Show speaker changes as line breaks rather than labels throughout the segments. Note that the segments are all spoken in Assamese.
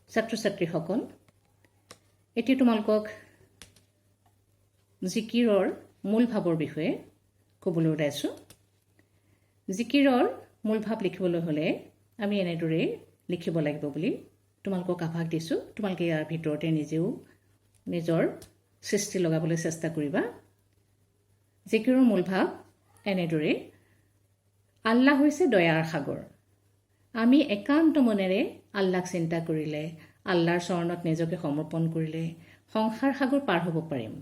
ছাত্ৰ ছাত্ৰীসকল, এতিয়া তোমালোকক জিকিৰৰ মূল ভাৱৰ বিষয়ে ক'বলৈ ওলাইছোঁ। জিকিৰৰ মূল ভাৱ লিখিবলৈ হ'লে আমি এনেদৰে লিখিব লাগিব বুলি তোমালোকক আভাস দিছোঁ। তোমালোকে ইয়াৰ ভিতৰতে নিজেও নিজৰ সৃষ্টি লগাবলৈ চেষ্টা কৰিবা। জিকিৰৰ মূল ভাৱ এনেদৰে: আল্লাহ হৈছে দয়াৰ সাগৰ। আমি একান্ত মনেৰে আল্লাহক চিন্তা কৰিলে, আল্লাহৰ চৰণত নিজকে সমৰ্পণ কৰিলে সংসাৰ সাগৰ পাৰ হ'ব পাৰিম।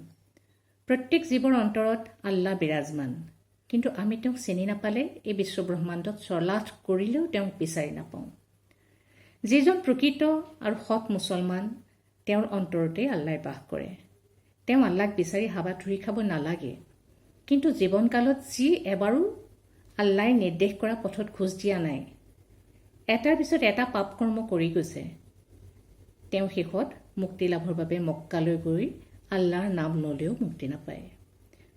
প্ৰত্যেক জীৱৰ অন্তৰত আল্লাহ বিৰাজমান, কিন্তু আমি তেওঁক চিনি নাপালে এই বিশ্বব্ৰহ্মাণ্ডত চলাথ কৰিলেও তেওঁক বিচাৰি নাপাওঁ। যিজন প্ৰকৃত আৰু সৎ মুছলমান, তেওঁৰ অন্তৰতে আল্লাই বাস কৰে। তেওঁ আল্লাহক বিচাৰি হাবাথুৰি খাব নালাগে, কিন্তু জীৱনকালত যি এবাৰো আল্লাই নিৰ্দেশ কৰা পথত খোজ দিয়া নাই, এটাৰ পিছত এটা পাপ কৰ্ম কৰি গৈছে, তেওঁ শেষত মুক্তি লাভৰ বাবে মক্কালৈ গৈ আল্লাহৰ নাম ল'লেও মুক্তি নাপায়।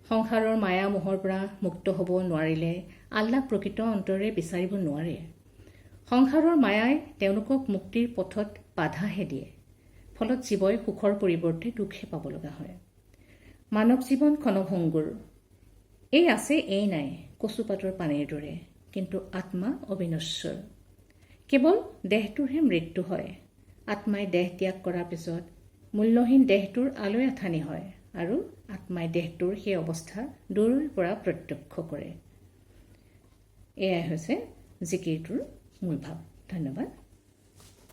সংসাৰৰ মায়া মোহৰ পৰা মুক্ত হ'ব নোৱাৰিলে আল্লাহক প্ৰকৃত অন্তৰেৰে বিচাৰিব নোৱাৰে। সংসাৰৰ মায়াই তেওঁলোকক মুক্তিৰ পথত বাধাহে দিয়ে। ফলত জীৱই সুখৰ পৰিৱৰ্তে দুখহে পাব লগা হয়। মানৱ জীৱন ক্ষণভংগুৰ। এই আছে এই নাই, কচুপাতৰ পানীৰ দৰে, কিন্তু আত্মা অবিনশ্বৰ। কেৱল দেহটোৰহে মৃত্যু হয়। আত্মাই দেহ ত্যাগ কৰাৰ পিছত মূল্যহীন দেহটোৰ আলৈ আথানি হয় আৰু আত্মাই দেহটোৰ সেই অৱস্থা দূৰৈৰ পৰা প্ৰত্যক্ষ কৰে। এয়াই হৈছে জিকিৰটোৰ মূল ভাৱ। ধন্যবাদ।